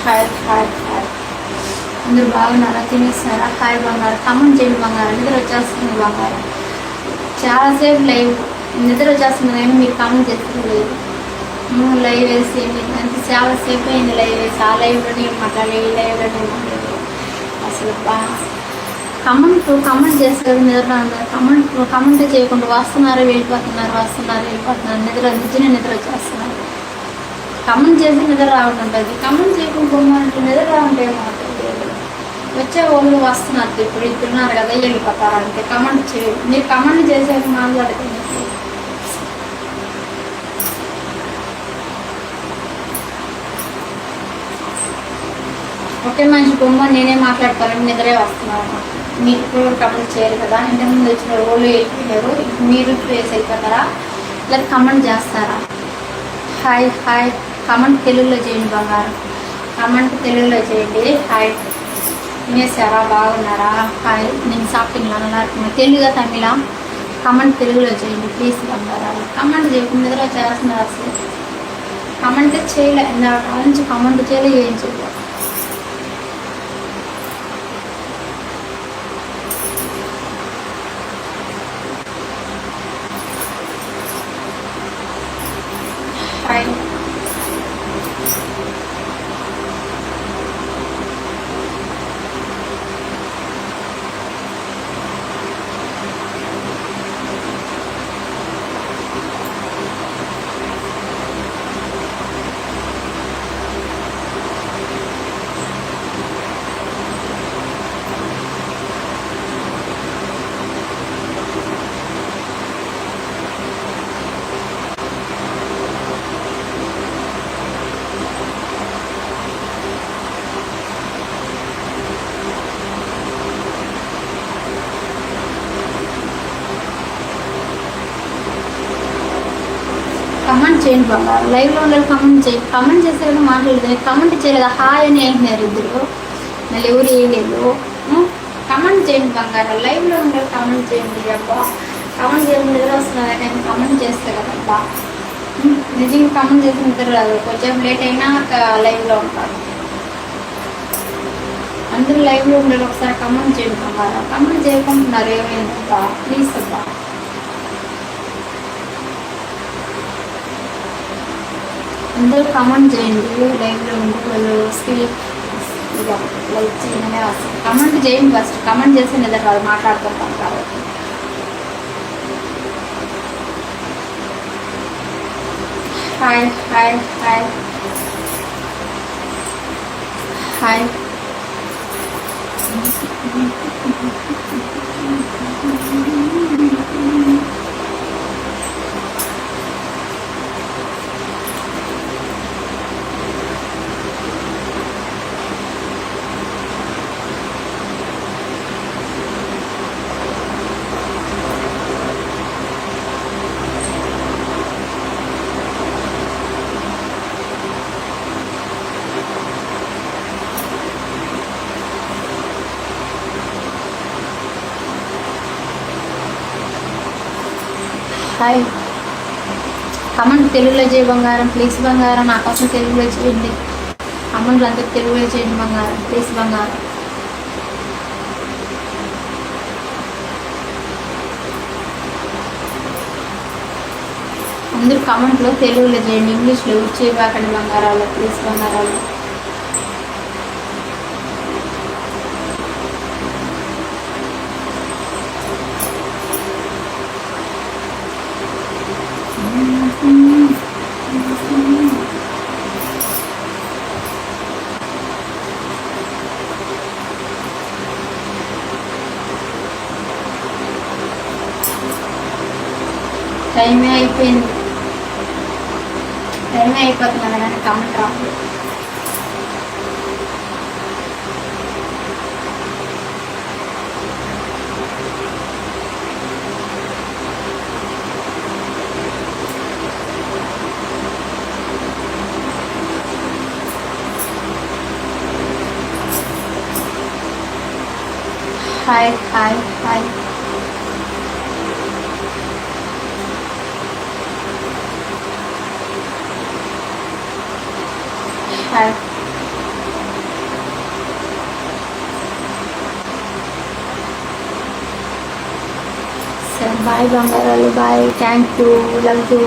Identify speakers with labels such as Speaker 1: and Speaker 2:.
Speaker 1: Hi hi hi. అందరూ బాగున్నారా? తినేస్తారా? Hi బంగారు. కమెంట్ చేయండి బంగారు. నిద్ర వచ్చేస్తుంది బంగారు. చాలాసేపు లైవ్ నిద్ర వచ్చేస్తుంది కానీ మీరు కమెంట్ చేస్తలేదు. లైవ్ వేసి అంటే చాలాసేపు అయింది లైవ్ వేసి. ఆ లైవ్లోనే మాట్లాడలేదు, ఈ లైవ్లోనే మాట్లాడలేదు. అసలు కమెంట్ చేస్తారు నిద్ర. కమెంట్ చేయకుండా వస్తున్నారు వెళ్ళిపోతున్నారు నిద్ర వచ్చేస్తున్నారు. కమెంట్ చేసి నిద్ర రావట్లేదు. కమెంట్ చేయకుండా పోమంటే నిద్ర రావంటే వచ్చే వాళ్ళు వస్తున్నారు. ఇప్పుడు ఇద్దరున్నారు కదా వెళ్ళిపోతారు అంటే కమెంట్ చేయాలి. మీరు కమెంట్ చేసేది మాట్లాడుతుంది. ఒకే మనిషి బొమ్మ నేనే మాట్లాడతాను. నిద్రే వస్తున్నాను. మీరు ఇప్పుడు కమెంట్ చేయరు కదా. ఇంతకుముందు వచ్చిన వాళ్ళు వెళ్ళిపోయారు. మీరు ఫేస్ అయిపోతారా లేదా కమెంట్ చేస్తారా? Hi hi. కమెంట్ తెలుగులో చేయండి బంగారు. కమెంట్ తెలుగులో చేయండి. హాయ్. వినేసారా? బాగున్నారా? హాయ్. నేను షాపింగ్లో అన్నారు తెలుగుగా తమిళ. కమెంట్ తెలుగులో చేయండి ప్లీజ్ బంగారాలు. కమెంట్ చేయకుండా నిద్ర చేస్తున్నారు. అసలు కమెంట్ చేయలే. ఇందాక నుంచి కమెంట్ చేయలే, ఏం చేయలేదు. హాయ్. కమెంట్ చేయండి బంగారు. లైవ్లో ఉండాలి. కమెంట్ చేయండి. కమెంట్ చేస్తే కదా మాట్లాడలేదు. కమెంట్ చేయలేదు. హాయ్ అని అంటున్నారు ఇద్దరు. మళ్ళీ ఎవరు వేయలేదు. కమెంట్ చేయండి బంగారు. లైవ్లో ఉండాలి. కమెంట్ చేయండి అబ్బా. కమెంట్ చేయడం నిద్ర వస్తున్నారు కానీ కమెంట్ చేస్తే కదబ్బా. నిజంగా కమెంట్ చేసి నిద్ర రాదు. కొంచెం లేట్ అయినా లైవ్లో ఉంటారు. అందరూ లైవ్లో ఉండాలి. ఒకసారి కమెంట్ చేయండి బంగారు. కమెంట్ చేయకుంటున్నారు ఏమైందబ్బా ప్లీజ్ అబ్బా. అందరూ కమెంట్ చేయండి. లైవ్లో ఉండి వాళ్ళు స్పీక్ లైక్ చేయడమే వస్తుంది. కమెంట్ చేయండి ఫస్ట్. కమెంట్ చేసి నిద్ర రాదు, మాట్లాడుతుంటాం కాబట్టి. Hi hi hi hi. Hi. Comment తెలుగులో చేయ బంగారం ప్లీజ్ బంగారం. నా కోసం తెలుగులో చేయండి. కమెంట్లు అందరూ తెలుగులో చేయండి బంగారం ప్లీజ్ బంగారం. అందరూ కమెంట్లో తెలుగులో చేయండి. ఇంగ్లీష్లో చేయబాకండి బంగారాలు ప్లీజ్ బంగారాలు. టైమే అయిపోయింది. టైమే అయిపోతున్నా కానీ కమెంట్ రాదు. Hi hi hi. Hi. Bye బంగారాలు, bye, thank you, love you.